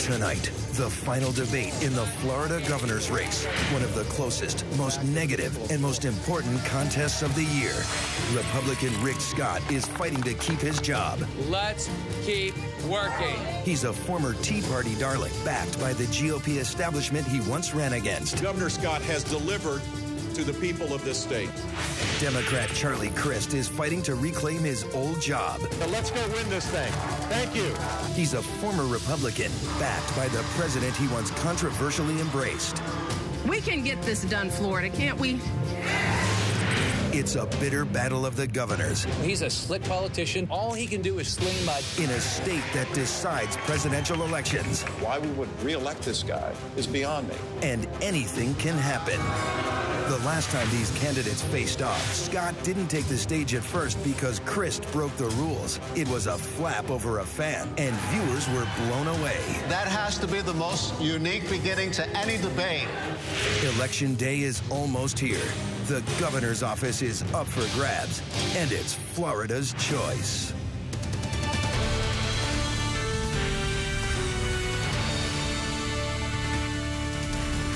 Tonight, the final debate in the Florida governor's race. One of the closest, most negative, and most important contests of the year. Republican Rick Scott is fighting to keep his job. Let's keep working. He's a former Tea Party darling, backed by the GOP establishment he once ran against. Governor Scott has delivered to the people of this state. Democrat Charlie Crist is fighting to reclaim his old job. So let's go win this thing. Thank you. He's a former Republican, backed by the president he once controversially embraced. We can get this done, Florida, can't we? It's a bitter battle of the governors. He's a slick politician. All he can do is sling mud. In a state that decides presidential elections. Why we would re-elect this guy is beyond me. And anything can happen. The last time these candidates faced off, Scott didn't take the stage at first because Crist broke the rules. It was a flap over a fan, and viewers were blown away. That has to be the most unique beginning to any debate. Election day is almost here. The governor's office is up for grabs, and it's Florida's choice.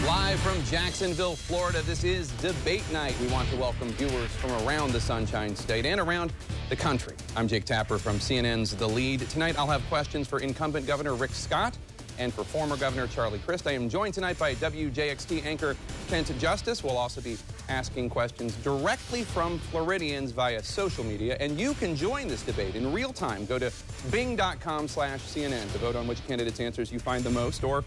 Live from Jacksonville, Florida, this is Debate Night. We want to welcome viewers from around the Sunshine State and around the country. I'm Jake Tapper from CNN's The Lead. Tonight, I'll have questions for incumbent Governor Rick Scott and for former Governor Charlie Crist. I am joined tonight by WJXT anchor Kent Justice. We'll also be asking questions directly from Floridians via social media, and you can join this debate in real time. Go to bing.com/CNN to vote on which candidate's answers you find the most or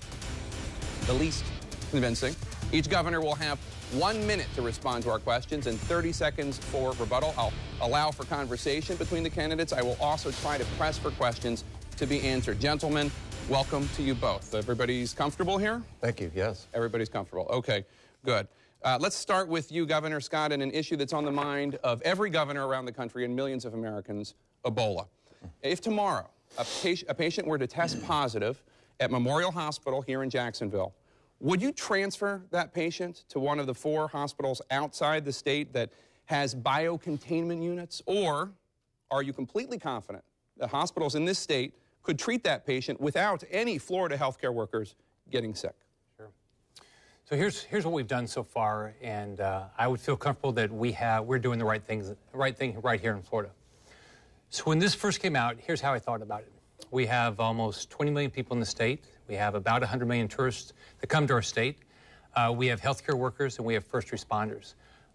the least convincing. Each governor will have 1 minute to respond to our questions and 30 seconds for rebuttal. I'll allow for conversation between the candidates. I will also try to press for questions to be answered. Gentlemen, welcome to you both. Everybody's comfortable here? Thank you, yes. Everybody's comfortable. Okay, good. Let's start with you, Governor Scott, and an issue that's on the mind of every governor around the country and millions of Americans, Ebola. If tomorrow a patient were to test positive at Memorial Hospital here in Jacksonville, would you transfer that patient to one of the 4 hospitals outside the state that has biocontainment units? Or are you completely confident that hospitals in this state could treat that patient without any Florida healthcare workers getting sick? Sure. So here's what we've done so far, and I would feel comfortable that we're doing the right thing right here in Florida. So when this first came out, here's how I thought about it. We have almost 20 million people in the state. We have about 100 million tourists that come to our state. We have healthcare workers and we have first responders.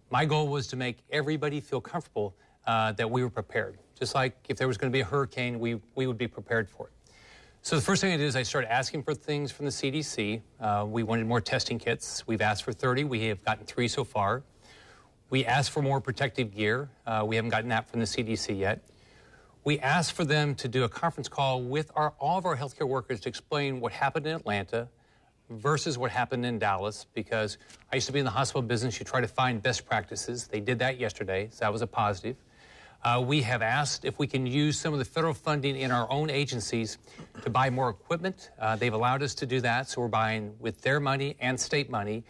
My goal was to make everybody feel comfortable that we were prepared. Just like if there was going to be a hurricane, we would be prepared for it. So the first thing I did is I started asking for things from the CDC. We wanted more testing kits. We've asked for 30. We have gotten 3 so far. We asked for more protective gear. We haven't gotten that from the CDC yet. We asked for them to do a conference call with all of our healthcare workers to explain what happened in Atlanta versus what happened in Dallas, because I used to be in the hospital business. You try to find best practices. They did that yesterday, so that was a positive. We have asked if we can use some of the federal funding in our own agencies to buy more equipment. They've allowed us to do that, so we're buying, with their money and state money,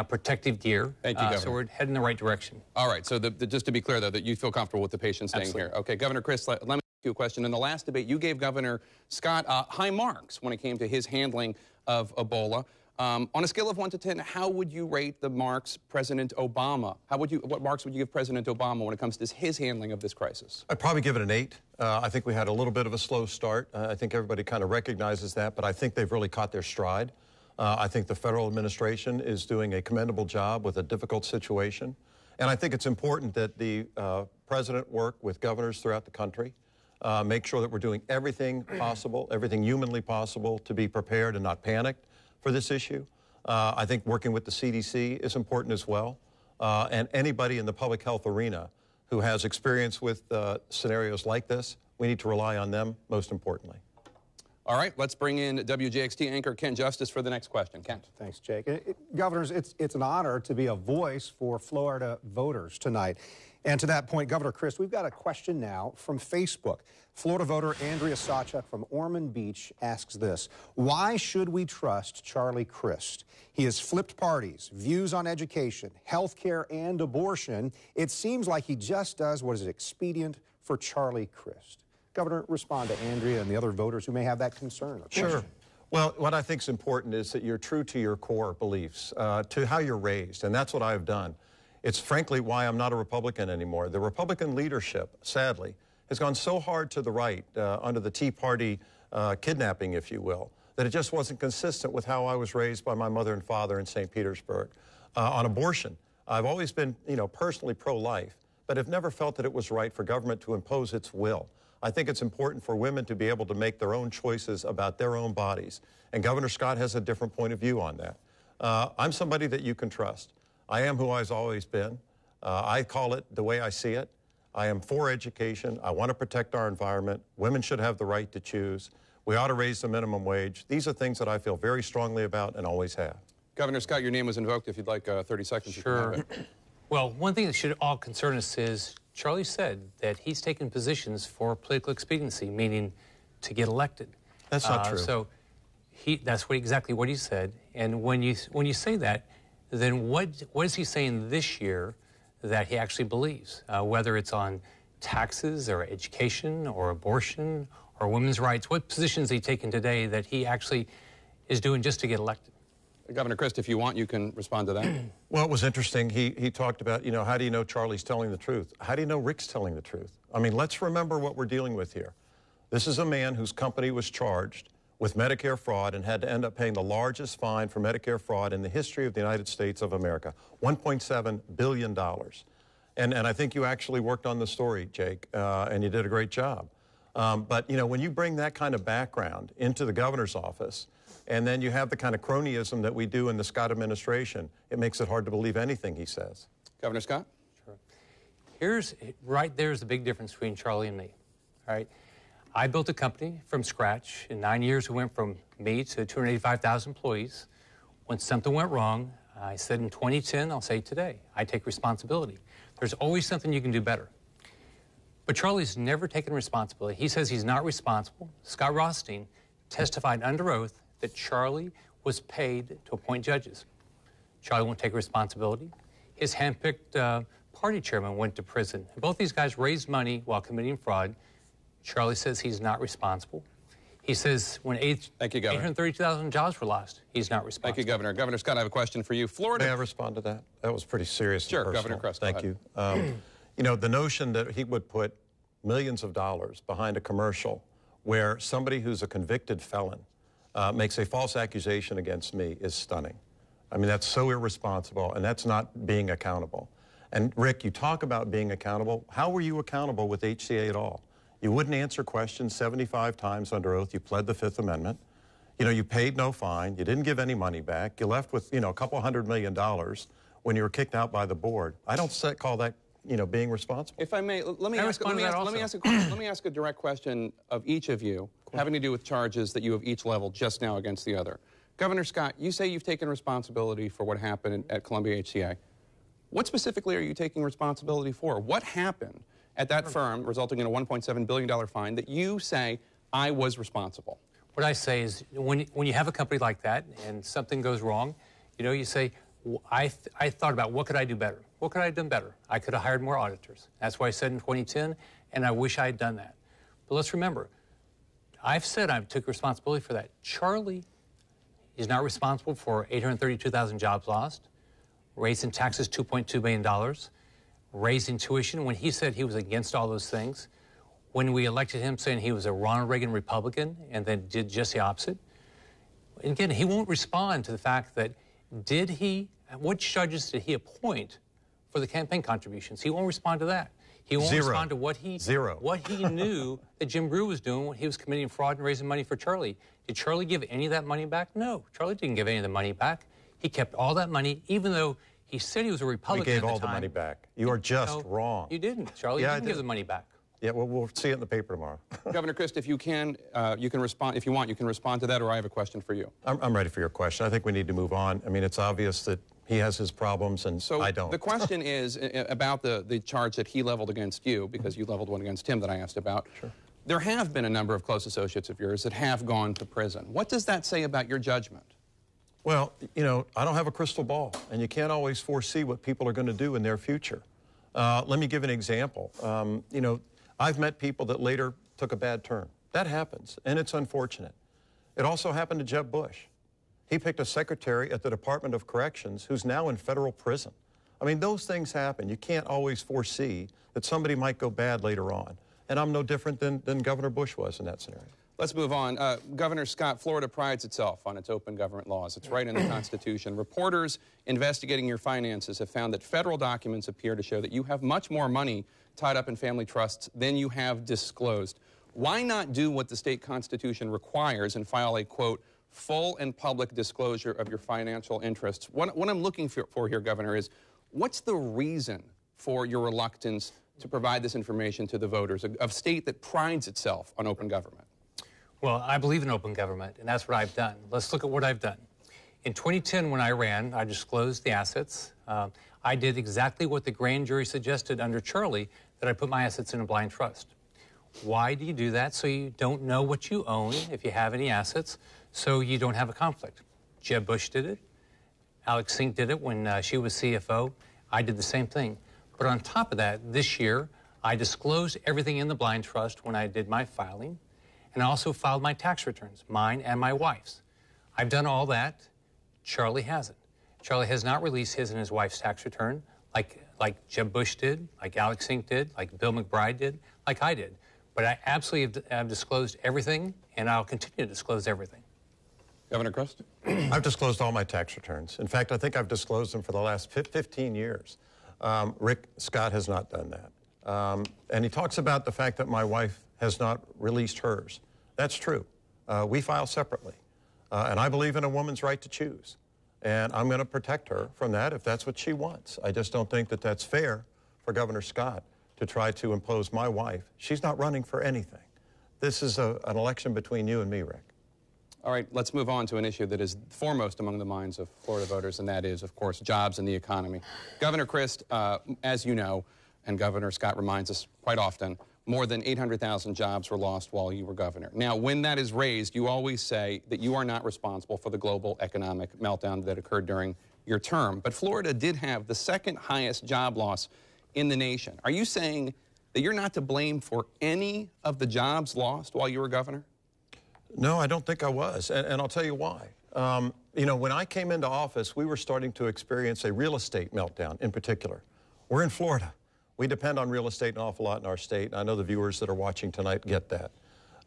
protective gear. Thank you, Governor. So we're heading in the right direction. All right, so just to be clear, though, that you feel comfortable with the patient staying Absolutely. here. Okay, Governor Crist, let me ask you a question. In the last debate, you gave Governor Scott high marks when it came to his handling of Ebola. On a scale of 1 to 10, how would you rate the marks President Obama? What marks would you give President Obama when it comes to his handling of this crisis? I'd probably give it an 8. I think we had a little bit of a slow start. I think everybody kind of recognizes that, but I think they've really caught their stride. I think the federal administration is doing a commendable job with a difficult situation. And I think it's important that the president work with governors throughout the country, make sure that we're doing everything possible, everything humanly possible to be prepared and not panicked for this issue. I think working with the CDC is important as well. And anybody in the public health arena who has experience with scenarios like this, we need to rely on them most importantly. All right, let's bring in WJXT anchor Kent Justice for the next question. Kent. Thanks, Jake. Governors, it's an honor to be a voice for Florida voters tonight. And to that point, Governor Crist, we've got a question now from Facebook. Florida voter Andrea Sawchuk from Ormond Beach asks this: why should we trust Charlie Crist? He has flipped parties, views on education, health care, and abortion. It seems like he just does what is expedient for Charlie Crist. Governor, respond to Andrea and the other voters who may have that concern. Sure. Well, what I think is important is that you're true to your core beliefs, to how you're raised, and that's what I've done. It's frankly why I'm not a Republican anymore. The Republican leadership, sadly, has gone so hard to the right under the Tea Party kidnapping, if you will, that it just wasn't consistent with how I was raised by my mother and father in St. Petersburg. On abortion, I've always been, personally pro-life, but have never felt that it was right for government to impose its will. I think it's important for women to be able to make their own choices about their own bodies. And Governor Scott has a different point of view on that. I'm somebody that you can trust. I am who I've always been. I call it the way I see it. I am for education. I want to protect our environment. Women should have the right to choose. We ought to raise the minimum wage. These are things that I feel very strongly about and always have. Governor Scott, your name was invoked. If you'd like 30 seconds, sure. You can have it. Well, one thing that should all concern us is Charlie said that he's taken positions for political expediency, meaning to get elected. That's not true. So that's exactly what he said. And when you say that, then what is he saying this year that he actually believes? Whether it's on taxes or education or abortion or women's rights, what positions is he taking today that he actually is doing just to get elected? Governor Christ, if you want, you can respond to that. Well, it was interesting. He talked about, how do you know Charlie's telling the truth? How do you know Rick's telling the truth? I mean, let's remember what we're dealing with here. This is a man whose company was charged with Medicare fraud and had to end up paying the largest fine for Medicare fraud in the history of the United States of America, $1.7 billion. And I think you actually worked on the story, Jake, and you did a great job. But, when you bring that kind of background into the governor's office, and then you have the kind of cronyism that we do in the Scott administration, it makes it hard to believe anything he says. Governor Scott? Sure. Right there's the big difference between Charlie and me, all right? I built a company from scratch. In 9 years, we went from me to 285,000 employees. When something went wrong, I said in 2010, I'll say today, I take responsibility. There's always something you can do better. But Charlie's never taken responsibility. He says he's not responsible. Scott Rothstein testified under oath that Charlie was paid to appoint judges. Charlie won't take responsibility. His handpicked party chairman went to prison. Both these guys raised money while committing fraud. Charlie says he's not responsible. He says when 832,000 jobs were lost, he's not responsible. Thank you, Governor. Governor Scott, I have a question for you. Florida. May I respond to that? That was pretty serious. Sure, and Governor Crest. Thank you. The notion that he would put millions of dollars behind a commercial where somebody who's a convicted felon makes a false accusation against me is stunning. I mean, that's so irresponsible, and that's not being accountable. And Rick, you talk about being accountable. How were you accountable with HCA at all? You wouldn't answer questions 75 times under oath. You pled the Fifth Amendment. You paid no fine. You didn't give any money back. You left with, a couple $100 million when you were kicked out by the board. I don't call that, being responsible. If I may, let me ask a direct question of each of you having to do with charges that you have each leveled just now against the other. Governor Scott, you say you've taken responsibility for what happened at Columbia HCA. What specifically are you taking responsibility for? What happened at that firm resulting in a $1.7 billion fine that you say, I was responsible? What I say is when you have a company like that and something goes wrong, you say, I thought about what could I do better? What could I have done better? I could have hired more auditors. That's what I said in 2010, and I wish I had done that. But let's remember, I've said I took responsibility for that. Charlie is not responsible for 832,000 jobs lost, raising taxes $2.2 billion, raising tuition when he said he was against all those things, when we elected him saying he was a Ronald Reagan Republican and then did just the opposite. And again, he won't respond to the fact that what judges did he appoint for the campaign contributions? He won't respond to that. He won't respond to what he knew that Jim Brewer was doing when he was committing fraud and raising money for Charlie. Did Charlie give any of that money back? No, Charlie didn't give any of the money back. He kept all that money, even though he said he was a Republican at the time. We gave all the money back. You are just wrong. You didn't, Charlie. You didn't give the money back. Yeah, well, we'll see it in the paper tomorrow. Governor Christ, if you can respond. If you want, you can respond to that, or I have a question for you. I'm ready for your question. I think we need to move on. I mean, it's obvious that he has his problems, and I don't. The question is about the charge that he leveled against you, because you leveled one against him that I asked about. Sure. There have been a number of close associates of yours that have gone to prison. What does that say about your judgment? Well, I don't have a crystal ball, and you can't always foresee what people are going to do in their future. Let me give an example. I've met people that later took a bad turn. That happens, and it's unfortunate. It also happened to Jeb Bush. He picked a secretary at the Department of Corrections who's now in federal prison. I mean, those things happen. You can't always foresee that somebody might go bad later on. And I'm no different than Governor Bush was in that scenario. Let's move on. Governor Scott, Florida prides itself on its open government laws. It's right in the Constitution. Reporters investigating your finances have found that federal documents appear to show that you have much more money tied up in family trusts than you have disclosed. Why not do what the state constitution requires and file a, quote, full and public disclosure of your financial interests? What I'm looking for here, Governor, is what's the reason for your reluctance to provide this information to the voters, a state that prides itself on open government? Well, I believe in open government, and that's what I've done. Let's look at what I've done. In 2010, when I ran, I disclosed the assets. I did exactly what the grand jury suggested under Charlie, that I put my assets in a blind trust. Why do you do that? So you don't know what you own, if you have any assets, so you don't have a conflict. Jeb Bush did it. Alex Sink did it when she was CFO. I did the same thing. But on top of that, this year, I disclosed everything in the blind trust when I did my filing, and I also filed my tax returns, mine and my wife's. I've done all that. Charlie hasn't. Charlie has not released his and his wife's tax return like Jeb Bush did, like Alex Sink did, like Bill McBride did, like I did. But I absolutely have disclosed everything, and I'll continue to disclose everything. Governor Crist? I've disclosed all my tax returns. In fact, I think I've disclosed them for the last 15 years. Rick Scott has not done that. And he talks about the fact that my wife has not released hers. That's true. We file separately. And I believe in a woman's right to choose. And I'm going to protect her from that if that's what she wants. I just don't think that that's fair for Governor Scott to try to impose my wife. She's not running for anything. This is an election between you and me, Rick. All right, let's move on to an issue that is foremost among the minds of Florida voters, and that is, of course, jobs and the economy. Governor Crist, as you know, and Governor Scott reminds us quite often, more than 800,000 jobs were lost while you were governor. Now, when that is raised, you always say that you are not responsible for the global economic meltdown that occurred during your term. But Florida did have the second highest job loss in the nation. Are you saying that you're not to blame for any of the jobs lost while you were governor? No, I don't think I was, and I'll tell you why. You know, when I came into office, we were starting to experience a real estate meltdown in particular. We're in Florida. We depend on real estate an awful lot in our state, and I know the viewers that are watching tonight get that.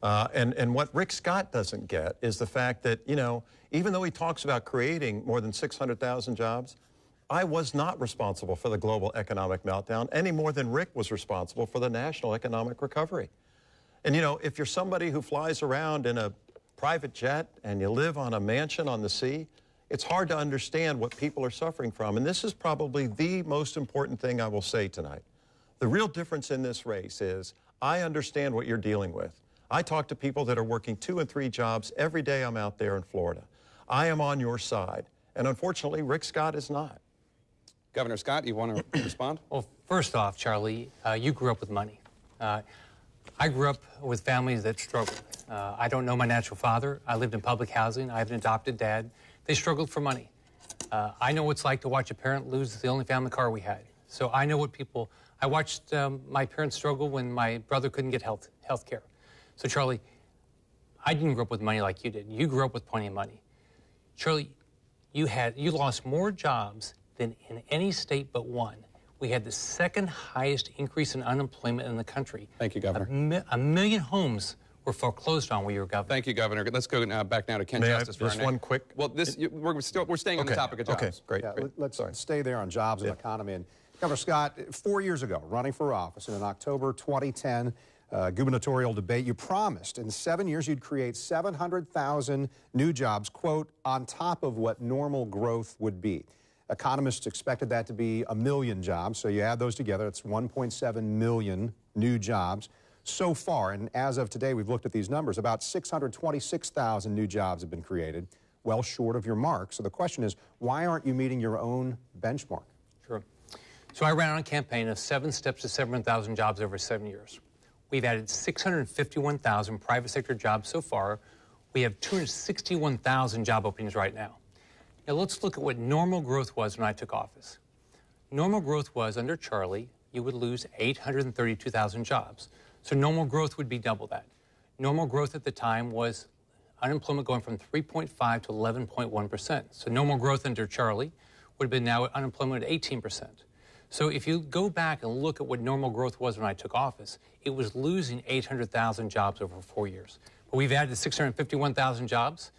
And what Rick Scott doesn't get is the fact that, you know, even though he talks about creating more than 600,000 jobs, I was not responsible for the global economic meltdown any more than Rick was responsible for the national economic recovery. And, you know, if you're somebody who flies around in a private jet and you live on a mansion on the sea, it's hard to understand what people are suffering from. And this is probably the most important thing I will say tonight. The real difference in this race is I understand what you're dealing with. I talk to people that are working 2 and 3 jobs every day I'm out there in Florida. I am on your side. And unfortunately, Rick Scott is not. Governor Scott, you want to respond? Well, first off, Charlie, you grew up with money. I grew up with families that struggled. I don't know my natural father. I lived in public housing. I have an adopted dad. They struggled for money. I know what it's like to watch a parent lose the only family car we had. So I know what people... I watched my parents struggle when my brother couldn't get health care. So, Charlie, I didn't grow up with money like you did. You grew up with plenty of money. Charlie, you lost more jobs than in any state but one. We had the second highest increase in unemployment in the country. Thank you, Governor. A million homes were foreclosed on while you were governor. Thank you, Governor. Let's go back now to Ken Justice for just one quick... Well, we're staying on the topic of jobs. Okay, great. Yeah, great. let's stay there on jobs and economy. And Governor Scott, 4 years ago, running for office in an October 2010 gubernatorial debate, you promised in 7 years you'd create 700,000 new jobs, quote, on top of what normal growth would be. Economists expected that to be 1 million jobs, so you add those together, it's 1.7 million new jobs so far. And as of today, we've looked at these numbers, about 626,000 new jobs have been created, well short of your mark. So the question is, why aren't you meeting your own benchmark? Sure. So I ran on a campaign of 7 steps to 700,000 jobs over 7 years. We've added 651,000 private sector jobs so far. We have 261,000 job openings right now. Now let's look at what normal growth was when I took office. Normal growth was, under Charlie, you would lose 832,000 jobs. So normal growth would be double that. Normal growth at the time was unemployment going from 3.5 to 11.1%. So no more growth under Charlie would have been now unemployment at 18%. So if you go back and look at what normal growth was when I took office, it was losing 800,000 jobs over 4 years. But we've added 651,000 jobs,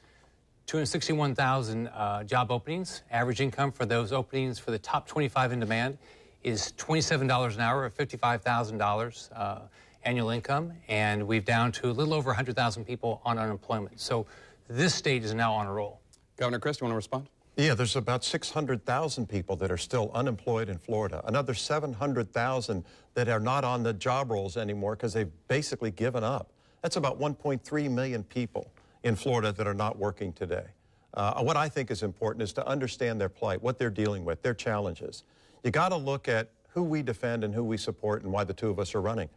261,000 job openings. Average income for those openings for the top 25 in demand is $27 an hour, or $55,000 annual income, and we've down to a little over 100,000 people on unemployment. So this state is now on a roll. Governor Christ, do you want to respond? Yeah, there's about 600,000 people that are still unemployed in Florida. Another 700,000 that are not on the job rolls anymore because they've basically given up. That's about 1.3 million people in Florida that are not working today. What I think is important is to understand their plight, what they're dealing with, their challenges. You got to look at who we defend and who we support and why the two of us are running.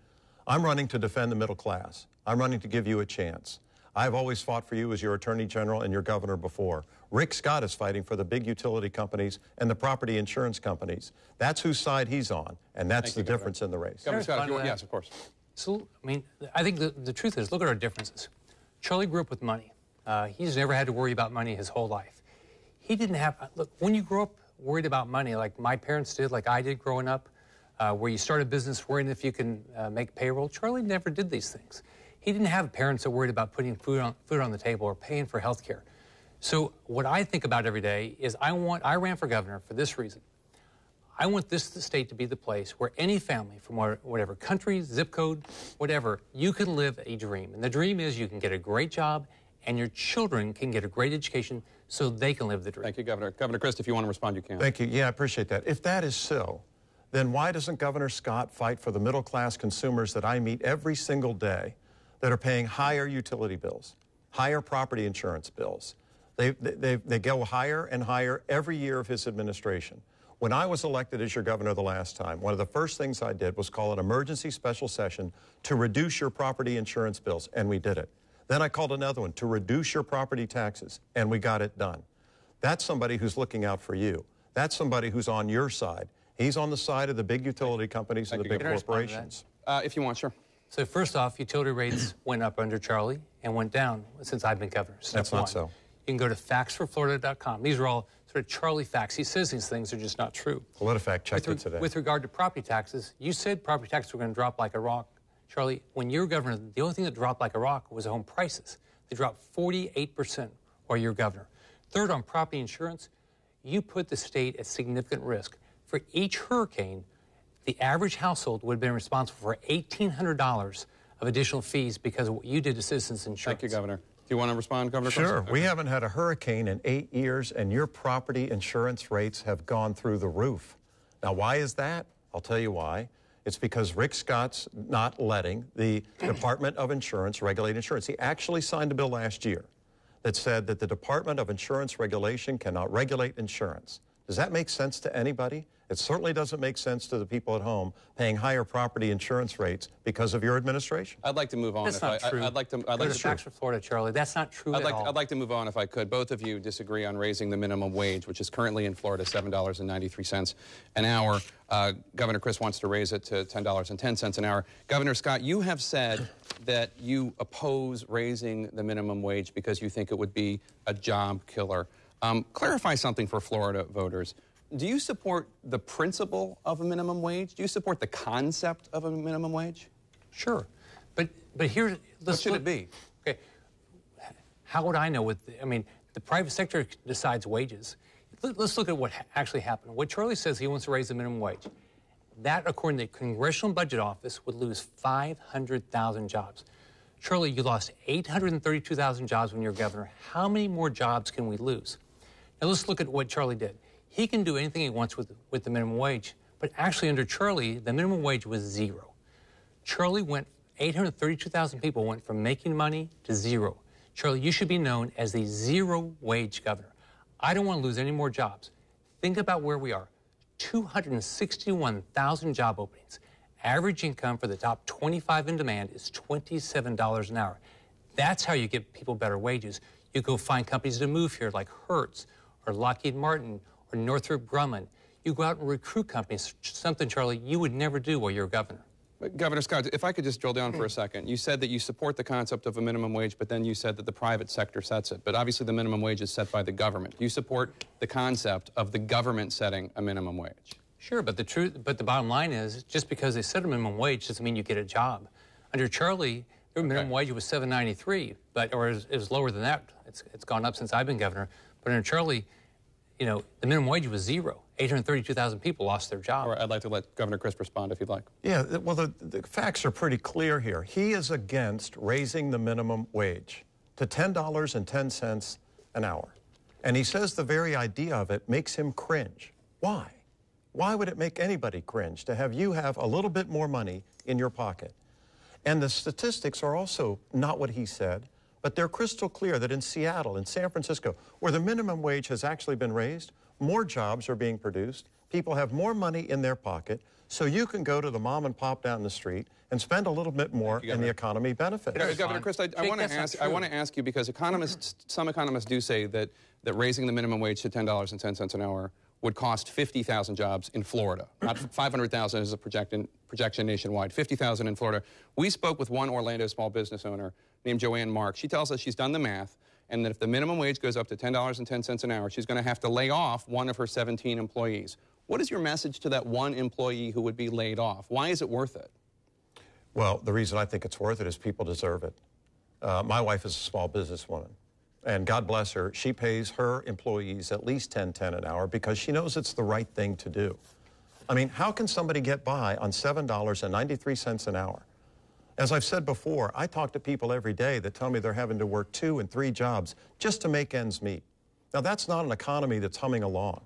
I'm running to defend the middle class. I'm running to give you a chance. I've always fought for you as your Attorney General and your governor before. Rick Scott is fighting for the big utility companies and the property insurance companies. That's whose side he's on, and that's the difference in the race. Governor Scott, if you want, yes, of course. So, I mean, I think the truth is, look at our differences. Charlie grew up with money. He's never had to worry about money his whole life. He didn't have, look, when you grow up worried about money, like my parents did, like I did growing up, where you start a business worrying if you can make payroll, Charlie never did these things. He didn't have parents that worried about putting food on the table or paying for health care. So what I think about every day is I ran for governor for this reason. I want this state to be the place where any family from whatever country, zip code, whatever, you can live a dream. And the dream is you can get a great job and your children can get a great education so they can live the dream. Thank you, Governor. Governor Christ, if you want to respond, you can. Thank you. Yeah, I appreciate that. If that is so, then why doesn't Governor Scott fight for the middle-class consumers that I meet every single day that are paying higher utility bills, higher property insurance bills? They go higher and higher every year of his administration. When I was elected as your governor the last time, one of the first things I did was call an emergency special session to reduce your property insurance bills, and we did it. Then I called another one to reduce your property taxes, and we got it done. That's somebody who's looking out for you. That's somebody who's on your side. He's on the side of the big utility companies and the big corporations. If you want, sure. So first off, utility rates went up under Charlie and went down since I've been governor. That's not so. You can go to factsforflorida.com. These are all sort of Charlie facts. He says these things are just not true. PolitiFact checked it today. With regard to property taxes, you said property taxes were going to drop like a rock. Charlie, when you were governor, the only thing that dropped like a rock was home prices. They dropped 48% while you were governor. Third, on property insurance, you put the state at significant risk. For each hurricane, the average household would have been responsible for $1,800 of additional fees because of what you did to Citizens Insurance. Thank you, Governor. Do you want to respond, Governor? Sure. We haven't had a hurricane in 8 years, and your property insurance rates have gone through the roof. Now, why is that? I'll tell you why. It's because Rick Scott's not letting the Department of Insurance regulate insurance. He actually signed a bill last year that said that the Department of Insurance Regulation cannot regulate insurance. Does that make sense to anybody? It certainly doesn't make sense to the people at home paying higher property insurance rates because of your administration. I'd like to move on. That's not true. I'd like to. Facts for Florida, Charlie. That's not true at all. I'd like to move on if I could. Both of you disagree on raising the minimum wage, which is currently in Florida $7.93 an hour. Governor Christ wants to raise it to $10.10 an hour. Governor Scott, you have said that you oppose raising the minimum wage because you think it would be a job killer. Clarify something for Florida voters. Do you support the principle of a minimum wage? Do you support the concept of a minimum wage? Sure. But here's... What should it be? Okay. How would I know the private sector decides wages. Let's look at what actually happened. What Charlie says he wants to raise the minimum wage. That, according to the Congressional Budget Office, would lose 500,000 jobs. Charlie, you lost 832,000 jobs when you were governor. How many more jobs can we lose? Now, let's look at what Charlie did. He can do anything he wants with the minimum wage, but actually under Charlie, the minimum wage was zero. Charlie 832,000 people went from making money to zero. Charlie, you should be known as the zero-wage governor. I don't want to lose any more jobs. Think about where we are. 261,000 job openings. Average income for the top 25 in demand is $27 an hour. That's how you get people better wages. You go find companies to move here like Hertz or Lockheed Martin or Northrop Grumman. You go out and recruit companies, something, Charlie, you would never do while you're governor. Governor Scott, if I could just drill down for a second. You said that you support the concept of a minimum wage, but then you said that the private sector sets it. But obviously the minimum wage is set by the government. Do you support the concept of the government setting a minimum wage? Sure, but the bottom line is, just because they set a minimum wage doesn't mean you get a job. Under Charlie, their minimum wage was $7.93, or it was lower than that. It's gone up since I've been governor. But under Charlie, you know, the minimum wage was zero. 832,000 people lost their job. All right, I'd like to let Governor Crisp respond if you'd like. Yeah, well, the facts are pretty clear here. He is against raising the minimum wage to $10.10 an hour. And he says the very idea of it makes him cringe. Why? Why would it make anybody cringe to have you have a little bit more money in your pocket? And the statistics are also not what he said, but they're crystal clear that in Seattle, in San Francisco, where the minimum wage has actually been raised, more jobs are being produced, people have more money in their pocket, so you can go to the mom and pop down the street and spend a little bit more and the economy benefits. Governor Crisp, I want to ask you, because some economists do say that raising the minimum wage to $10.10 an hour would cost 50,000 jobs in Florida. Not 500,000 is a projection nationwide, 50,000 in Florida. We spoke with one Orlando small business owner named Joanne Mark. She tells us she's done the math, and that if the minimum wage goes up to $10.10 an hour, she's going to have to lay off one of her 17 employees. What is your message to that one employee who would be laid off? Why is it worth it? Well, the reason I think it's worth it is people deserve it. My wife is a small businesswoman, and God bless her, she pays her employees at least $10.10 an hour because she knows it's the right thing to do. I mean, how can somebody get by on $7.93 an hour? As I've said before, I talk to people every day that tell me they're having to work 2 and 3 jobs just to make ends meet. Now, that's not an economy that's humming along.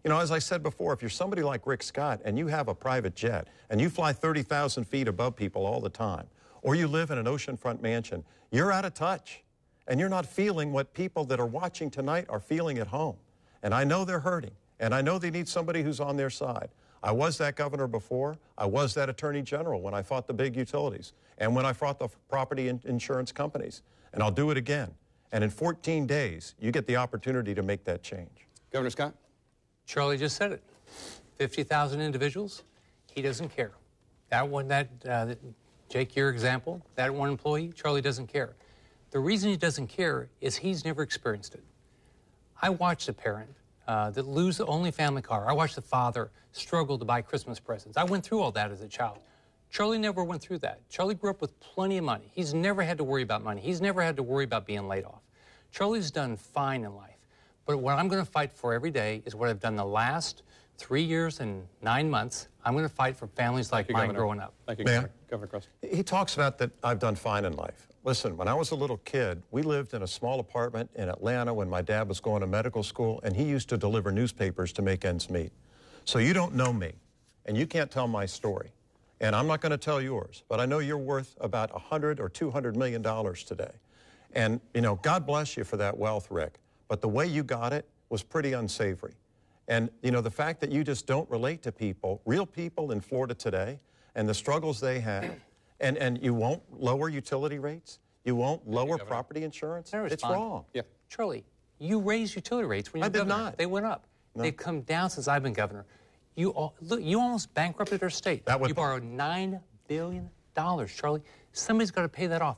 You know, as I said before, if you're somebody like Rick Scott and you have a private jet and you fly 30,000 feet above people all the time, or you live in an oceanfront mansion, you're out of touch. And you're not feeling what people that are watching tonight are feeling at home. And I know they're hurting, and I know they need somebody who's on their side. I was that governor before. I was that attorney general when I fought the big utilities and when I fought the property insurance companies. And I'll do it again. And in 14 days, you get the opportunity to make that change. Governor Scott? Charlie just said it. 50,000 individuals, he doesn't care. Jake, your example, that one employee, Charlie doesn't care. The reason he doesn't care is he's never experienced it. I watched a parent that lose the only family car. I watched the father struggle to buy Christmas presents. I went through all that as a child. Charlie never went through that. Charlie grew up with plenty of money. He's never had to worry about money. He's never had to worry about being laid off. Charlie's done fine in life. But what I'm going to fight for every day is what I've done the last 3 years and 9 months. I'm going to fight for families like mine growing up. Thank you, Governor Crisp. He talks about that I've done fine in life. Listen, when I was a little kid, we lived in a small apartment in Atlanta when my dad was going to medical school, and he used to deliver newspapers to make ends meet. So you don't know me, and you can't tell my story. And I'm not going to tell yours, but I know you're worth about $100 or $200 million today. And, you know, God bless you for that wealth, Rick. But the way you got it was pretty unsavory. And, you know, the fact that you just don't relate to people, real people in Florida today, and the struggles they have, and you won't lower utility rates, you won't lower property insurance, it's wrong. Yeah. Charlie, you raised utility rates when you were governor. I did not. They went up. No. They've come down since I've been governor. You almost bankrupted our state. You borrowed $9 billion, Charlie. Somebody's got to pay that off.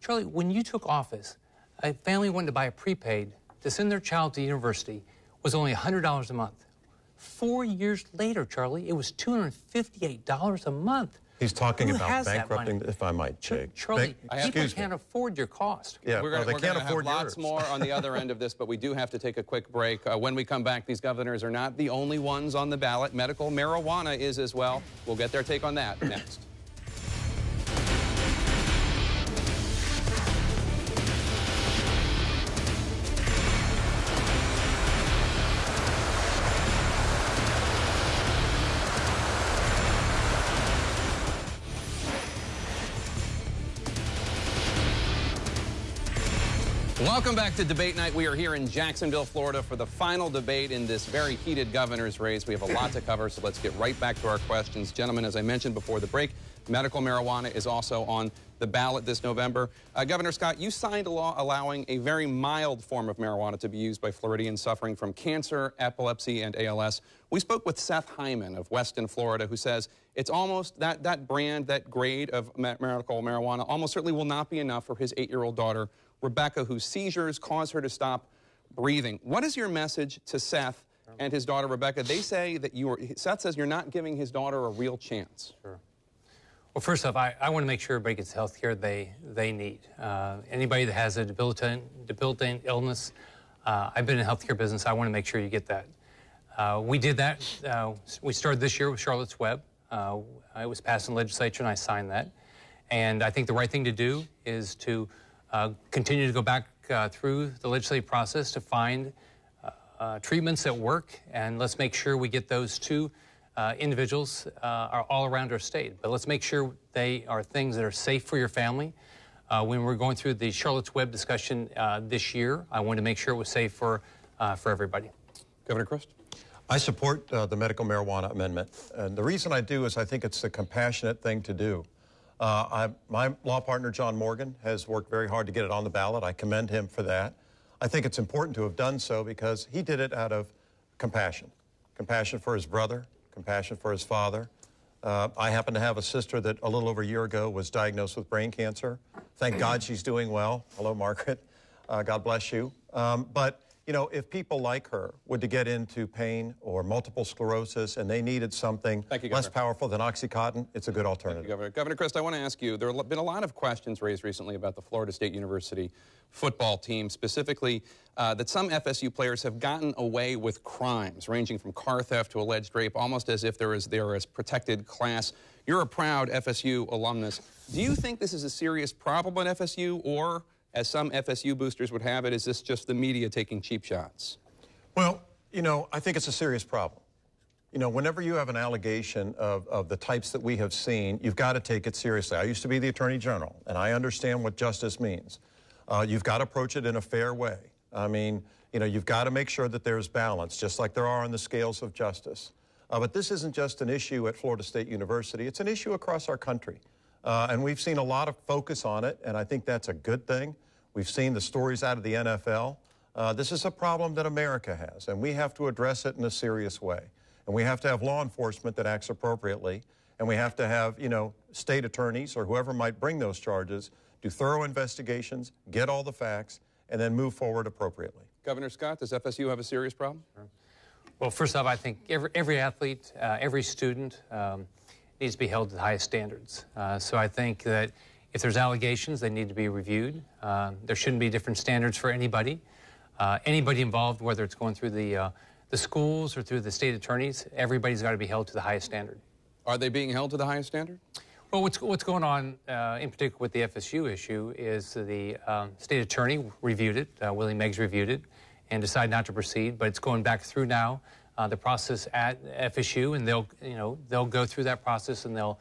Charlie, when you took office, a family wanted to buy a prepaid to send their child to university was only $100 a month. 4 years later, Charlie, it was $258 a month. He's talking about bankrupting, if I might, Jake. Charlie, people can't afford your cost. Yeah, we're going to have lots more on the other end of this, but we do have to take a quick break. When we come back, these governors are not the only ones on the ballot. Medical marijuana is as well. We'll get their take on that next. Welcome back to Debate Night. We are here in Jacksonville, Florida for the final debate in this very heated governor's race. We have a lot to cover, so let's get right back to our questions. Gentlemen, as I mentioned before the break, medical marijuana is also on the ballot this November. Governor Scott, you signed a law allowing a very mild form of marijuana to be used by Floridians suffering from cancer, epilepsy, and ALS. We spoke with Seth Hyman of Weston, Florida, who says it's almost that brand, that grade of medical marijuana almost certainly will not be enough for his 8-year-old daughter, Rebecca, whose seizures cause her to stop breathing. What is your message to Seth and his daughter, Rebecca? They say that Seth says you're not giving his daughter a real chance. Sure. Well, first off, I want to make sure everybody gets the health care they need. Anybody that has a debilitating illness, I've been in the healthcare business, I want to make sure you get that. We did that. We started this year with Charlotte's Web. It was passed in the legislature, and I signed that. And I think the right thing to do is to continue to go back through the legislative process to find treatments that work, and let's make sure we get those to individuals are all around our state. But let's make sure they are things that are safe for your family. When we're going through the Charlotte's Web discussion this year, I wanted to make sure it was safe for everybody. Governor Christ? I support the medical marijuana amendment. And the reason I do is I think it's the compassionate thing to do. My law partner, John Morgan, has worked very hard to get it on the ballot. I commend him for that. I think it's important to have done so because he did it out of compassion. Compassion for his brother, compassion for his father. I happen to have a sister that a little over a year ago was diagnosed with brain cancer. Thank God she's doing well. Hello, Margaret. God bless you. But, you know, if people like her were to get into pain or multiple sclerosis and they needed something less powerful than OxyContin, it's a good alternative. Thank you, Governor. Governor Christ, I want to ask you, there have been a lot of questions raised recently about the Florida State University football team, specifically that some FSU players have gotten away with crimes ranging from car theft to alleged rape, almost as if they are a protected class. You're a proud FSU alumnus. Do you think this is a serious problem at FSU, or, as some FSU boosters would have it, is this just the media taking cheap shots? Well, you know, I think it's a serious problem. You know, whenever you have an allegation of the types that we have seen, you've got to take it seriously. I used to be the Attorney General, and I understand what justice means. You've got to approach it in a fair way. I mean, you know, you've got to make sure that there's balance, just like there are on the scales of justice. But this isn't just an issue at Florida State University. It's an issue across our country. And we've seen a lot of focus on it, and I think that's a good thing. We've seen the stories out of the NFL. This is a problem that America has, and we have to address it in a serious way. And we have to have law enforcement that acts appropriately, and we have to have, you know, state attorneys or whoever might bring those charges do thorough investigations, get all the facts, and then move forward appropriately. Governor Scott, does FSU have a serious problem? Well, first off, I think every athlete, every student needs to be held to the highest standards. So I think that if there's allegations, they need to be reviewed. There shouldn't be different standards for anybody. Anybody involved, whether it's going through the schools or through the state attorneys, everybody's got to be held to the highest standard. Are they being held to the highest standard? Well, what's going on in particular with the FSU issue is the state attorney reviewed it, Willie Meggs reviewed it, and decided not to proceed. But it's going back through now the process at FSU, and they'll go through that process and they'll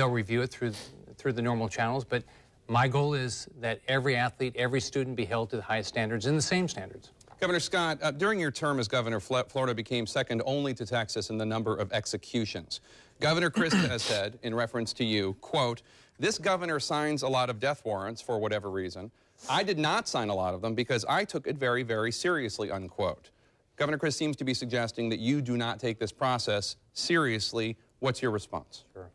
review it through the normal channels. But my goal is that every athlete, every student be held to the highest standards and the same standards. Governor Scott, during your term as governor, Florida became second only to Texas in the number of executions. Governor Christ has said, in reference to you, quote, "This governor signs a lot of death warrants for whatever reason. I did not sign a lot of them because I took it very, very seriously," unquote. Governor Christ seems to be suggesting that you do not take this process seriously. What's your response? Sure.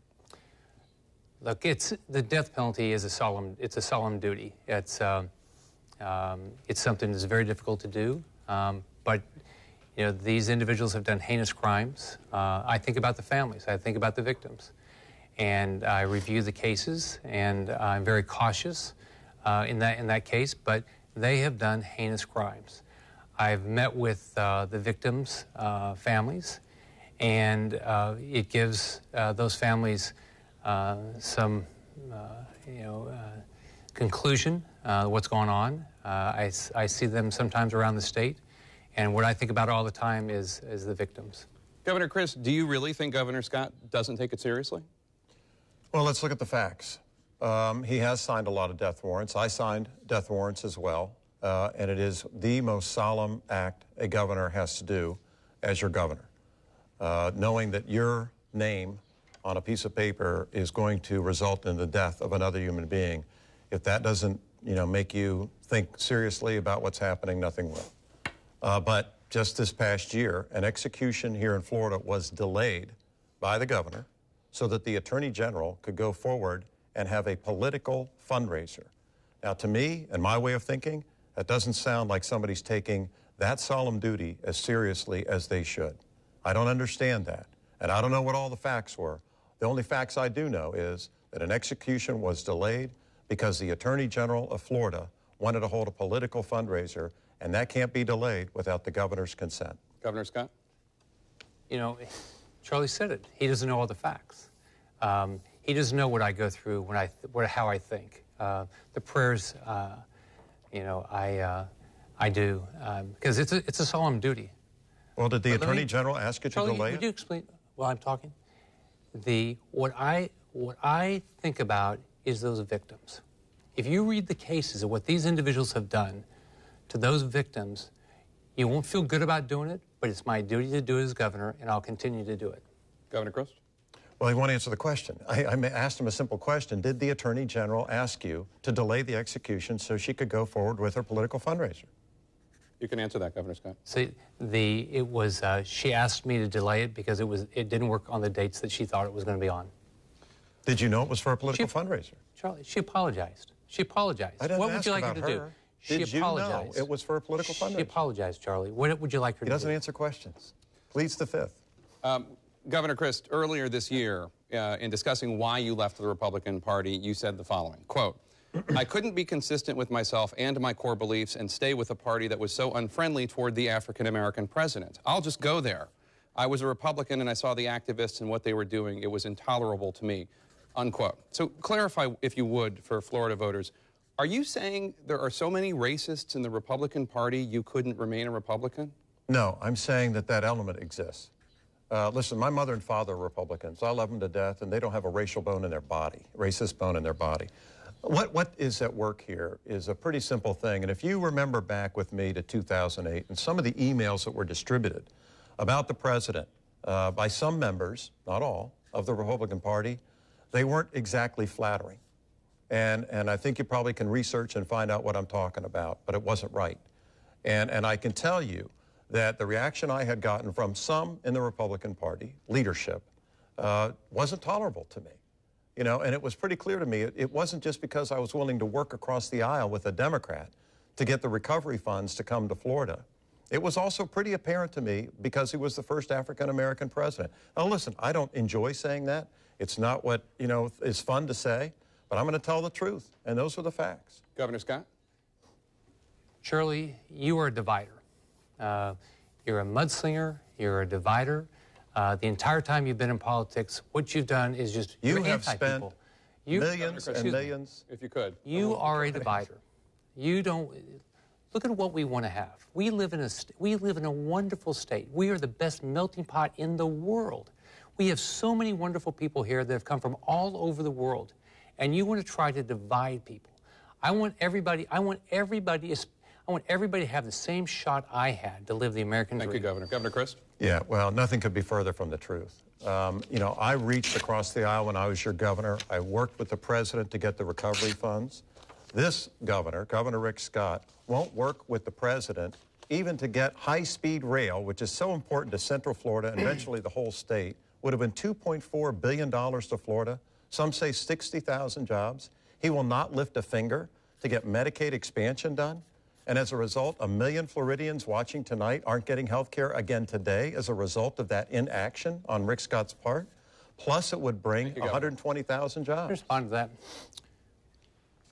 Look, the death penalty is a solemn duty. It's something that's very difficult to do, but you know, these individuals have done heinous crimes. I think about the families. I think about the victims. And I review the cases, and I'm very cautious in that case, but they have done heinous crimes. I've met with the victims' families, and it gives those families some, conclusion, what's going on. I see them sometimes around the state, and what I think about all the time is the victims. Governor Christ, do you really think Governor Scott doesn't take it seriously? Well, let's look at the facts. He has signed a lot of death warrants. I signed death warrants as well, and it is the most solemn act a governor has to do as your governor. Knowing that your name on a piece of paper is going to result in the death of another human being, if that doesn't, make you think seriously about what's happening, nothing will. But just this past year, an execution here in Florida was delayed by the governor so that the Attorney General could go forward and have a political fundraiser. Now, to me, and my way of thinking, that doesn't sound like somebody's taking that solemn duty as seriously as they should. I don't understand that, and I don't know what all the facts were. The only facts I do know is that an execution was delayed because the Attorney General of Florida wanted to hold a political fundraiser, and that can't be delayed without the governor's consent. Governor Scott? You know, Charlie said it. He doesn't know all the facts. He doesn't know what I go through when how I think. The prayers, you know, I do because it's a solemn duty. Well, did the Attorney General ask you to Charlie, delay would it? you explain while I'm talking? What I think about is those victims. If you read the cases of what these individuals have done to those victims, you won't feel good about doing it, but it's my duty to do it as governor, and I'll continue to do it. Governor Christ? Well, he won't answer the question. I asked him a simple question. Did the Attorney General ask you to delay the execution so she could go forward with her political fundraiser? You can answer that, Governor Scott. See, she asked me to delay it because it didn't work on the dates that she thought it was going to be on. Did you know it was for a political fundraiser? Charlie, she apologized. She apologized. I didn't what would ask you like about her to do? Did you know it was for a political fundraiser? She apologized, Charlie. What would you like her to do? He doesn't answer questions. Pleads the fifth. Governor Christ, earlier this year, in discussing why you left the Republican Party, you said the following, quote, I couldn't be consistent with myself and my core beliefs and stay with a party that was so unfriendly toward the African-American president. I'll just go there. I was a Republican and I saw the activists and what they were doing. It was intolerable to me, unquote. So clarify, if you would, for Florida voters, are you saying there are so many racists in the Republican Party you couldn't remain a Republican? No, I'm saying that that element exists. Listen, my mother and father are Republicans. I love them to death, and they don't have a racial bone in their body, racist bone in their body. What is at work here is a pretty simple thing, and if you remember back with me to 2008 and some of the emails that were distributed about the president by some members, not all, of the Republican Party, they weren't exactly flattering. And I think you probably can research and find out what I'm talking about, but it wasn't right. And I can tell you that the reaction I had gotten from some in the Republican Party leadership wasn't tolerable to me. You know, and it was pretty clear to me it wasn't just because I was willing to work across the aisle with a Democrat to get the recovery funds to come to Florida. It was also pretty apparent to me because he was the first African-American president. Now, listen, I don't enjoy saying that. It's not what, you know, is fun to say, but I'm going to tell the truth, and those are the facts. Governor Scott? Shirley, you are a divider. You're a mudslinger. You're a divider. The entire time you've been in politics, what you've done is just you have spent millions and Excuse millions. Me, if you could. You are a divider. You don't look at what we want to have. We live in a wonderful state. We are the best melting pot in the world. We have so many wonderful people here that have come from all over the world, and you want to try to divide people. I want everybody to have the same shot I had to live the American dream. Thank you, Governor. Governor Christ? Yeah, well, nothing could be further from the truth. You know, I reached across the aisle when I was your governor. I worked with the president to get the recovery funds. This governor, Governor Rick Scott, won't work with the president even to get high-speed rail, which is so important to Central Florida and eventually the whole state. Would have been $2.4 billion to Florida. Some say 60,000 jobs. He will not lift a finger to get Medicaid expansion done. And as a result, 1 million Floridians watching tonight aren't getting health care again today as a result of that inaction on Rick Scott's part. Plus, it would bring 120,000 jobs. Respond to that.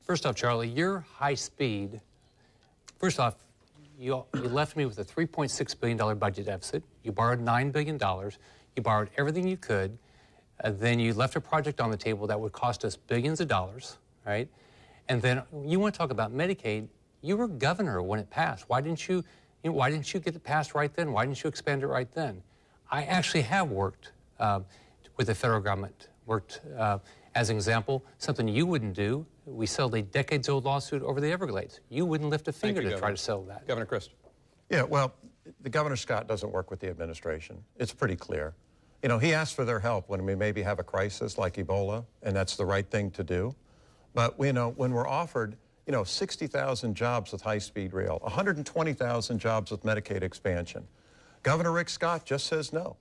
First off, Charlie, your high speed, first off, you left me with a $3.6 billion budget deficit. You borrowed $9 billion. You borrowed everything you could. Then you left a project on the table that would cost us billions of dollars, right? And then you want to talk about Medicaid. You were governor when it passed. Why didn't you get it passed right then? Why didn't you expand it right then? I actually have worked with the federal government, as an example, something you wouldn't do. We settled a decades-old lawsuit over the Everglades. You wouldn't lift a finger to try to settle that. Governor Christ. Yeah, well, the Governor Scott doesn't work with the administration. It's pretty clear. You know, he asked for their help when we maybe have a crisis like Ebola, and that's the right thing to do. But, you know, when we're offered, 60,000 jobs with high-speed rail, 120,000 jobs with Medicaid expansion, Governor Rick Scott just says no.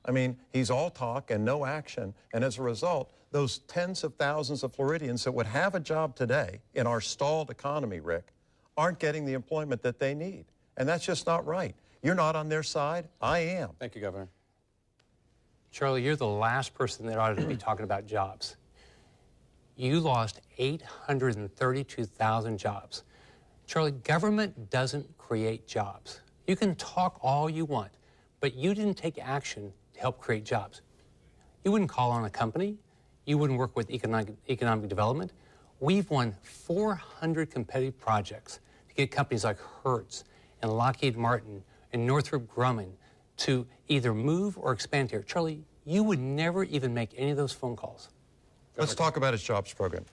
I mean, he's all talk and no action. And as a result, those tens of thousands of Floridians that would have a job today in our stalled economy, Rick, aren't getting the employment that they need. And that's just not right. You're not on their side. I am. Thank you, Governor. Charlie, you're the last person that ought to be talking about jobs. You lost 832,000 jobs. Charlie, government doesn't create jobs. You can talk all you want, but you didn't take action to help create jobs. You wouldn't call on a company. You wouldn't work with economic development. We've won 400 competitive projects to get companies like Hertz and Lockheed Martin and Northrop Grumman to either move or expand here. Charlie, you would never even make any of those phone calls. Let's talk about his jobs program.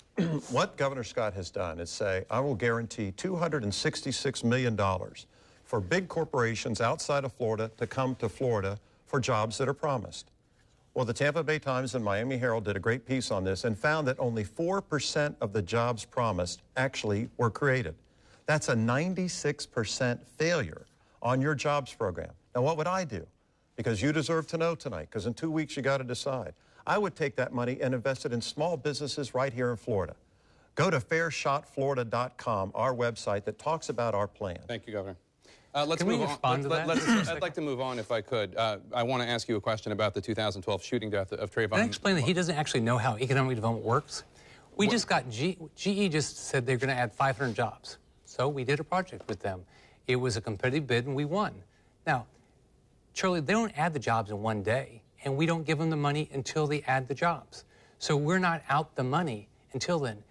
What Governor Scott has done is say, I will guarantee $266 million for big corporations outside of Florida to come to Florida for jobs that are promised. Well, the Tampa Bay Times and Miami Herald did a great piece on this and found that only 4% of the jobs promised actually were created. That's a 96% failure on your jobs program. Now, what would I do? Because you deserve to know tonight, because in 2 weeks you got to decide. I would take that money and invest it in small businesses right here in Florida. Go to fairshotflorida.com, our website that talks about our plan. Thank you, Governor. Let's Can we move respond on. to that? I'd like to move on if I could. I want to ask you a question about the 2012 shooting death of Trayvon. Can I explain that he doesn't actually know how economic development works? We just got, GE just said they're going to add 500 jobs. So we did a project with them. It was a competitive bid and we won. Now, Charlie, they don't add the jobs in one day, and we don't give them the money until they add the jobs. So we're not out the money until then.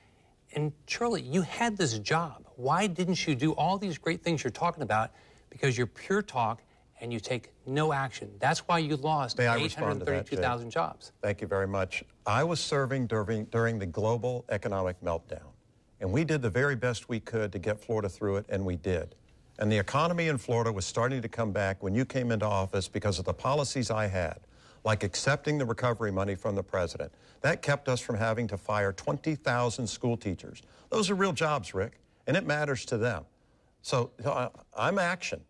And Charlie, you had this job. Why didn't you do all these great things you're talking about? Because you're pure talk and you take no action. That's why you lost 832,000 jobs. Thank you very much. I was serving during the global economic meltdown, and we did the very best we could to get Florida through it, and we did. And the economy in Florida was starting to come back when you came into office because of the policies I had, like accepting the recovery money from the president. That kept us from having to fire 20,000 school teachers. Those are real jobs, Rick, and it matters to them. So I'm action,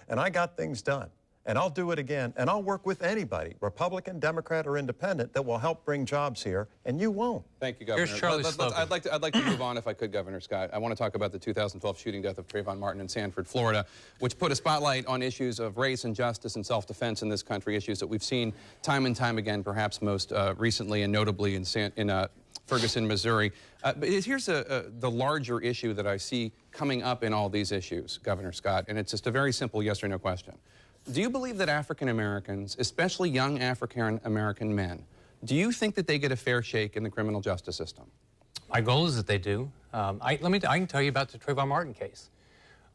and I got things done. And I'll do it again, and I'll work with anybody, Republican, Democrat, or Independent, that will help bring jobs here, and you won't. Thank you, Governor. Here's Charlie's slogan. I'd like to move on, if I could, Governor Scott. I want to talk about the 2012 shooting death of Trayvon Martin in Sanford, Florida, which put a spotlight on issues of race and justice and self-defense in this country, issues that we've seen time and time again, perhaps most recently and notably in Ferguson, Missouri. But here's the larger issue that I see coming up in all these issues, Governor Scott, and it's just a very simple yes or no question. Do you believe that African Americans, especially young African American men, do you think that they get a fair shake in the criminal justice system? My goal is that they do. I can tell you about the Trayvon Martin case.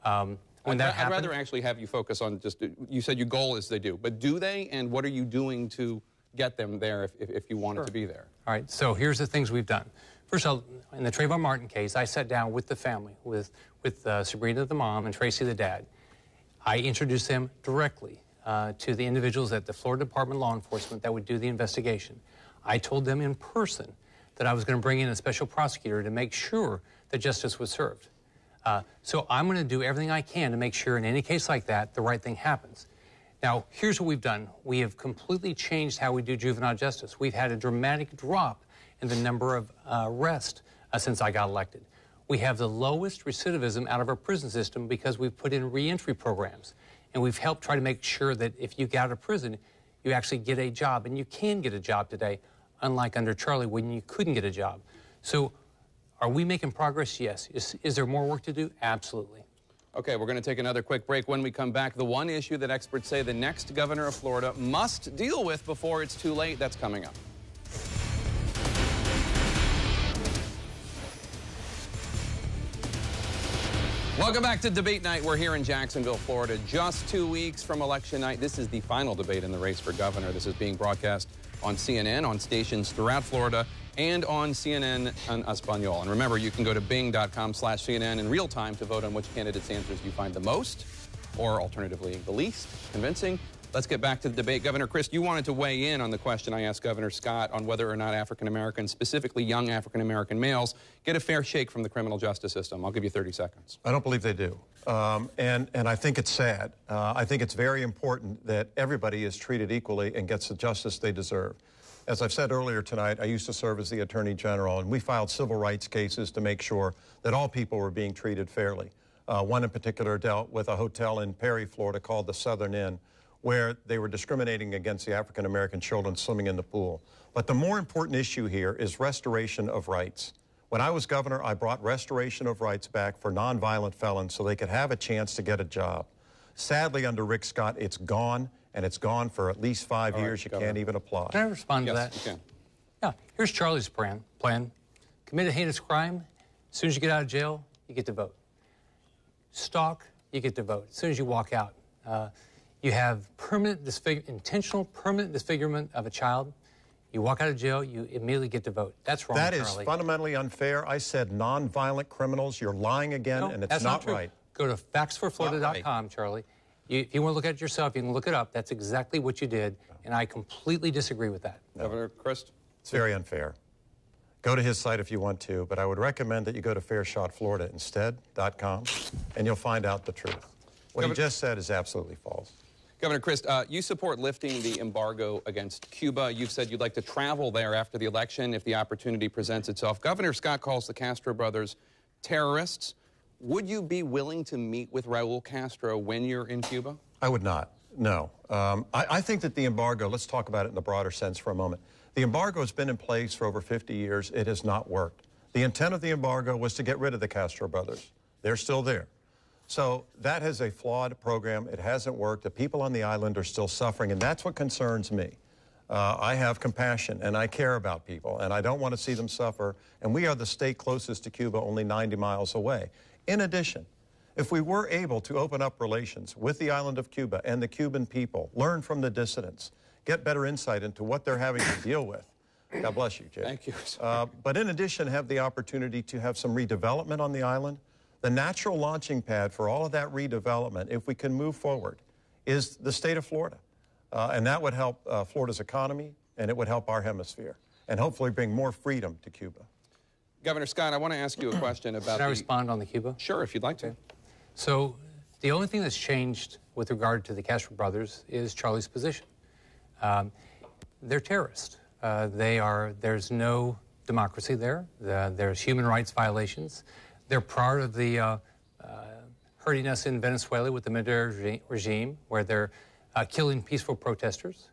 I'd rather actually have you focus on just, you said your goal is they do, but do they, and what are you doing to get them there if you wanted to be there? All right, so here's the things we've done. First of all, in the Trayvon Martin case, I sat down with the family, with Sabrina the mom and Tracy the dad. I introduced them directly to the individuals at the Florida Department of Law Enforcement that would do the investigation. I told them in person that I was going to bring in a special prosecutor to make sure that justice was served. So I'm going to do everything I can to make sure in any case like that, the right thing happens. Now, here's what we've done. We have completely changed how we do juvenile justice. We've had a dramatic drop in the number of arrests since I got elected. We have the lowest recidivism out of our prison system because we've put in reentry programs. And we've helped try to make sure that if you get out of prison, you actually get a job. And you can get a job today, unlike under Charlie when you couldn't get a job. So are we making progress? Yes. Is there more work to do? Absolutely. Okay, we're going to take another quick break. When we come back, the one issue that experts say the next governor of Florida must deal with before it's too late, that's coming up. Welcome back to Debate Night. We're here in Jacksonville, Florida, just 2 weeks from election night. This is the final debate in the race for governor. This is being broadcast on CNN, on stations throughout Florida, and on CNN en Espanol. And remember, you can go to bing.com/CNN in real time to vote on which candidate's answers you find the most, or alternatively, the least convincing. Let's get back to the debate. Governor Christ, you wanted to weigh in on the question I asked Governor Scott on whether or not African Americans, specifically young African American males, get a fair shake from the criminal justice system. I'll give you 30 seconds. I don't believe they do. And I think it's sad. I think it's very important that everybody is treated equally and gets the justice they deserve. As I've said earlier tonight, I used to serve as the Attorney General, and we filed civil rights cases to make sure that all people were being treated fairly. One in particular dealt with a hotel in Perry, Florida called the Southern Inn, where they were discriminating against the African American children swimming in the pool. But the more important issue here is restoration of rights. When I was governor, I brought restoration of rights back for nonviolent felons so they could have a chance to get a job. Sadly, under Rick Scott, it's gone, and it's gone for at least 5 years. You can't even apply. Can I respond to that? Yes, you can. Yeah, here's Charlie's plan. Commit a heinous crime, as soon as you get out of jail, you get to vote. Stalk, you get to vote. As soon as you walk out, you have intentional permanent disfigurement of a child. You walk out of jail, you immediately get to vote. That's wrong, That Charlie. is fundamentally unfair. I said nonviolent criminals. You're lying again, No, and it's that's not true. right. Go to factsforflorida.com, Charlie. If you want to look at it yourself, you can look it up. That's exactly what you did, and I completely disagree with that. No. Governor Christ? It's very unfair. Go to his site if you want to, but I would recommend that you go to fairshotfloridainstead.com, and you'll find out the truth. What he just said is absolutely false. Governor Christ, you support lifting the embargo against Cuba. You've said you'd like to travel there after the election if the opportunity presents itself. Governor Scott calls the Castro brothers terrorists. Would you be willing to meet with Raul Castro when you're in Cuba? I would not, no. I think that the embargo, let's talk about it in the broader sense for a moment. The embargo has been in place for over 50 years. It has not worked. The intent of the embargo was to get rid of the Castro brothers. They're still there. So that is a flawed program. It hasn't worked. The people on the island are still suffering, and that's what concerns me. I have compassion, and I care about people, and I don't want to see them suffer. And we are the state closest to Cuba, only 90 miles away. In addition, if we were able to open up relations with the island of Cuba and the Cuban people, learn from the dissidents, get better insight into what they're having to deal with. God bless you, Jay. Thank you. But in addition, have the opportunity to have some redevelopment on the island. The natural launching pad for all of that redevelopment, if we can move forward, is the state of Florida. And that would help Florida's economy, and it would help our hemisphere, and hopefully bring more freedom to Cuba. Governor Scott, I want to ask you a question about Can I respond on the Cuba? Sure, if you'd like to. So the only thing that's changed with regard to the Castro brothers is Charlie's position. They're terrorists. There's no democracy there. There's human rights violations. They're part of the hurting us in Venezuela with the military regime, where they're killing peaceful protesters.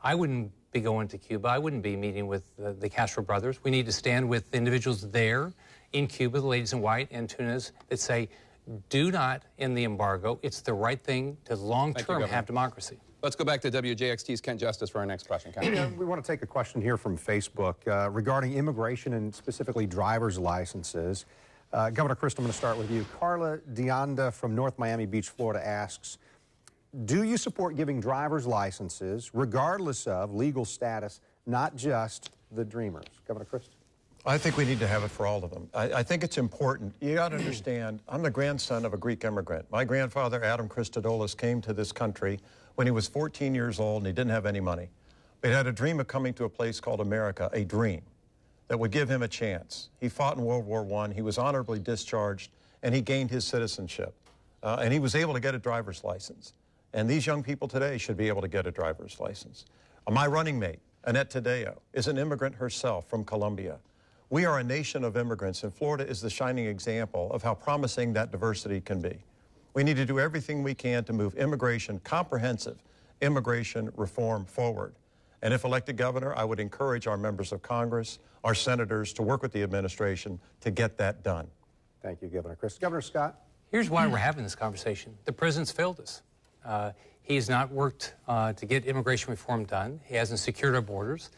I wouldn't be going to Cuba. I wouldn't be meeting with the Castro brothers. We need to stand with individuals there in Cuba, the ladies in white, Antunes, that say, do not end the embargo. It's the right thing to long-term have democracy. Let's go back to WJXT's Kent Justice for our next question. We want to take a question here from Facebook regarding immigration and specifically driver's licenses. Governor Christ, I'm going to start with you. Carla Deonda from North Miami Beach, Florida asks, do you support giving driver's licenses regardless of legal status, not just the dreamers? Governor Christ? I think we need to have it for all of them. I think it's important. You got to understand, I'm the grandson of a Greek immigrant. My grandfather, Adam Christodoulos, came to this country when he was 14 years old and he didn't have any money. But he had a dream of coming to a place called America, a dream that would give him a chance. He fought in World War I, he was honorably discharged, and he gained his citizenship. And he was able to get a driver's license. And these young people today should be able to get a driver's license. My running mate, Annette Tadeo, is an immigrant herself from Colombia. We are a nation of immigrants, and Florida is the shining example of how promising that diversity can be. We need to do everything we can to move immigration, comprehensive immigration reform forward. And if elected governor, I would encourage our members of Congress, our senators, to work with the administration to get that done. Thank you, Governor Christ. Governor Scott? Here's why we're having this conversation. The president's failed us. He's not worked to get immigration reform done. He hasn't secured our borders.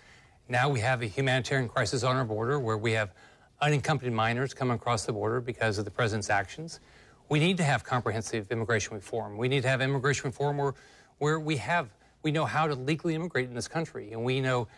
Now we have a humanitarian crisis on our border where we have unaccompanied minors coming across the border because of the president's actions. We need to have comprehensive immigration reform. We need to have immigration reform where we know how to legally immigrate in this country. And we know,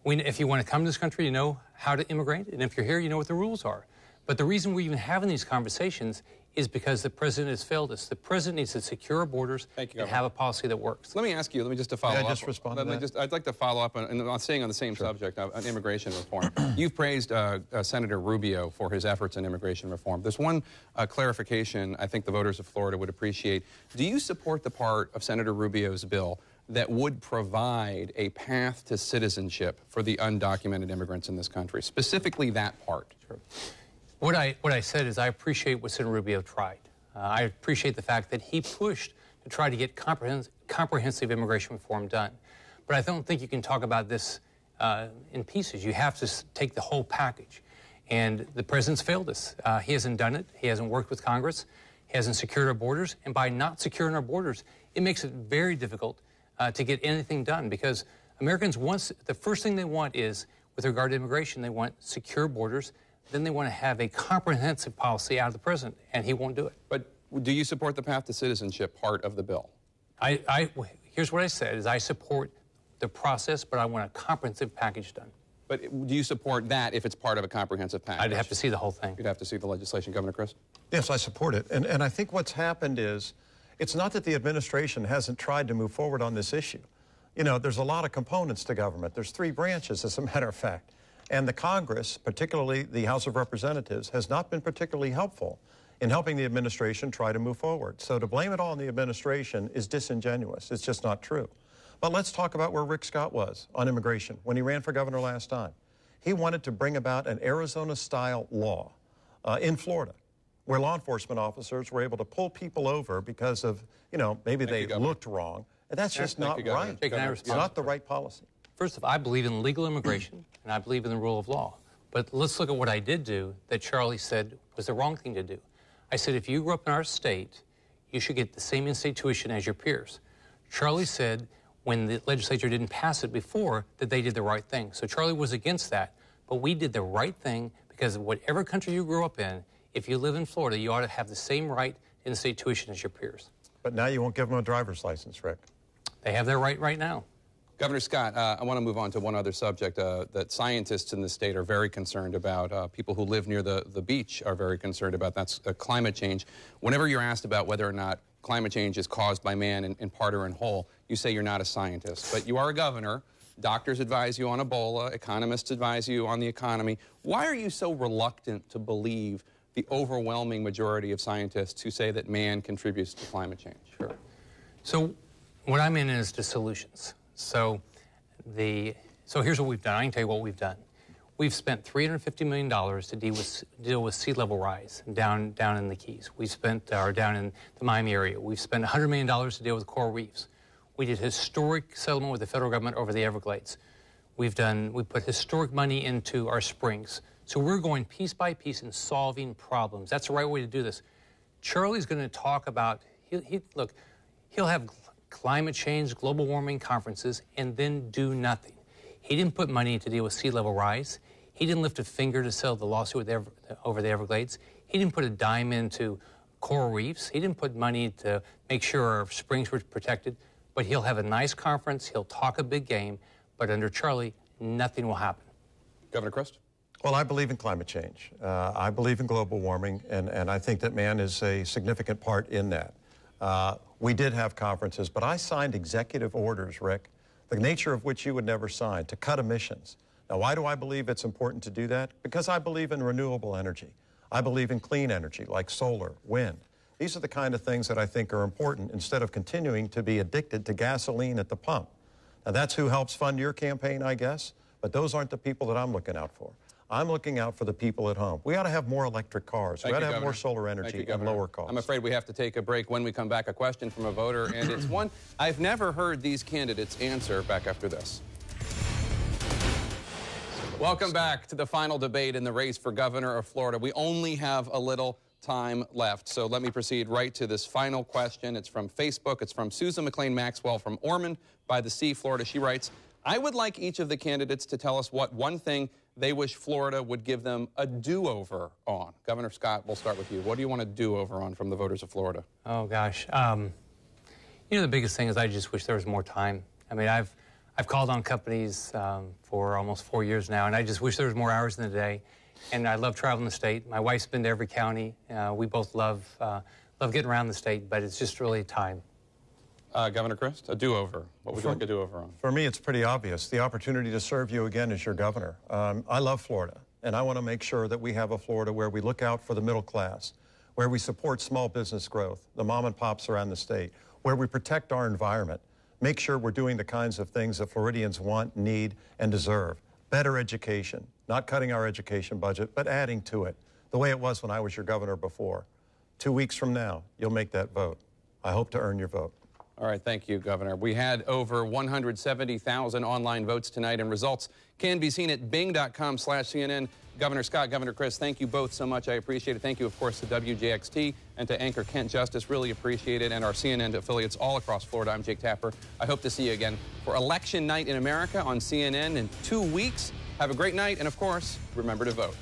if you want to come to this country, you know how to immigrate. And if you're here, you know what the rules are. But the reason we're even having these conversations is because the president has failed us. The president needs to secure our borders and have a policy that works. Let me ask you, to follow up. Just respond to that? I'd like to follow up on staying on the same subject, on immigration reform. You've praised Senator Rubio for his efforts in immigration reform. There's one clarification I think the voters of Florida would appreciate. Do you support the part of Senator Rubio's bill that would provide a path to citizenship for the undocumented immigrants in this country, specifically that part? Sure. What I said is I appreciate what Senator Rubio tried. I appreciate the fact that he pushed to try to get comprehensive immigration reform done. But I don't think you can talk about this in pieces. You have to take the whole package. And the president's failed us. He hasn't done it. He hasn't worked with Congress. He hasn't secured our borders. And by not securing our borders, it makes it very difficult to get anything done, because Americans the first thing they want is, with regard to immigration, they want secure borders. Then they want to have a comprehensive policy out of the president, and he won't do it. But do you support the path to citizenship part of the bill? Here's what I said, is I support the process, but I want a comprehensive package done. But do you support that if it's part of a comprehensive package? I'd have to see the whole thing. You'd have to see the legislation. Governor Christ? Yes, I support it. And I think what's happened is, it's not that the administration hasn't tried to move forward on this issue. You know, there's a lot of components to government. There's 3 branches, as a matter of fact. And the Congress, particularly the House of Representatives, has not been particularly helpful in helping the administration try to move forward. So to blame it all on the administration is disingenuous. It's just not true. But let's talk about where Rick Scott was on immigration when he ran for governor last time. He wanted to bring about an Arizona-style law in Florida, where law enforcement officers were able to pull people over because of, maybe they looked wrong. And that's just not right. It's not the right policy. First of all, I believe in legal immigration, and I believe in the rule of law. But let's look at what I did do that Charlie said was the wrong thing to do. I said, if you grew up in our state, you should get the same in-state tuition as your peers. Charlie said, when the legislature didn't pass it before, that they did the right thing. So Charlie was against that, but we did the right thing, because whatever country you grew up in, if you live in Florida, you ought to have the same right in-state tuition as your peers. But now you won't give them a driver's license, Rick. They have their right now. Governor Scott, I want to move on to one other subject that scientists in the state are very concerned about. People who live near the beach are very concerned about. That's climate change. Whenever you're asked about whether or not climate change is caused by man in part or in whole, you say you're not a scientist. But you are a governor. Doctors advise you on Ebola. Economists advise you on the economy. Why are you so reluctant to believe the overwhelming majority of scientists who say that man contributes to climate change? Sure. So what I'm in is the solutions. So here's what we've done. I can tell you what we've done. We've spent $350 million to deal with sea level rise down in the Keys. We spent, down in the Miami area. We've spent $100 million to deal with coral reefs. We did historic settlement with the federal government over the Everglades. We put historic money into our springs. So we're going piece by piece and solving problems. That's the right way to do this. Charlie's going to talk about, he'll have climate change, global warming conferences, and then do nothing. He didn't put money to deal with sea level rise. He didn't lift a finger to settle the lawsuit over the Everglades. He didn't put a dime into coral reefs. He didn't put money to make sure our springs were protected. But he'll have a nice conference. He'll talk a big game. But under Charlie, nothing will happen. Governor Christ? Well, I believe in climate change. I believe in global warming, and I think that man is a significant part in that. We did have conferences, but I signed executive orders, Rick, the nature of which you would never sign, to cut emissions. Now, why do I believe it's important to do that? Because I believe in renewable energy. I believe in clean energy, like solar, wind. These are the kind of things that I think are important instead of continuing to be addicted to gasoline at the pump. Now, that's who helps fund your campaign, I guess, but those aren't the people that I'm looking out for. I'm looking out for the people at home. We ought to have more electric cars. We ought to have more solar energy and lower costs. I'm afraid we have to take a break. When we come back, a question from a voter, and it's one I've never heard these candidates answer. Back after this. Welcome back to the final debate in the race for governor of Florida. We only have a little time left, so let me proceed right to this final question. It's from Facebook. It's from Susan McLean Maxwell from Ormond by the Sea, Florida. She writes, I would like each of the candidates to tell us what one thing they wish Florida would give them a do-over on. Governor Scott, we'll start with you. What do you want a do-over on from the voters of Florida? Oh, gosh. The biggest thing is I just wish there was more time. I mean, I've called on companies for almost 4 years now, and I just wish there was more hours in the day. and I love traveling the state. My wife's been to every county. We both love getting around the state, but it's just really time. Governor Christ, a do-over. What would you like a do-over on? For me, it's pretty obvious. The opportunity to serve you again as your governor. I love Florida, and I want to make sure that we have a Florida where we look out for the middle class, where we support small business growth, the mom and pops around the state, where we protect our environment, make sure we're doing the kinds of things that Floridians want, need, and deserve. Better education, not cutting our education budget, but adding to it, the way it was when I was your governor before. 2 weeks from now, you'll make that vote. I hope to earn your vote. All right, thank you, Governor. We had over 170,000 online votes tonight, and results can be seen at bing.com/CNN. Governor Scott, Governor Chris, thank you both so much. I appreciate it. Thank you, of course, to WJXT and to anchor Kent Justice. Really appreciate it. And our CNN affiliates all across Florida. I'm Jake Tapper. I hope to see you again for Election Night in America on CNN in 2 weeks. Have a great night, and of course, remember to vote.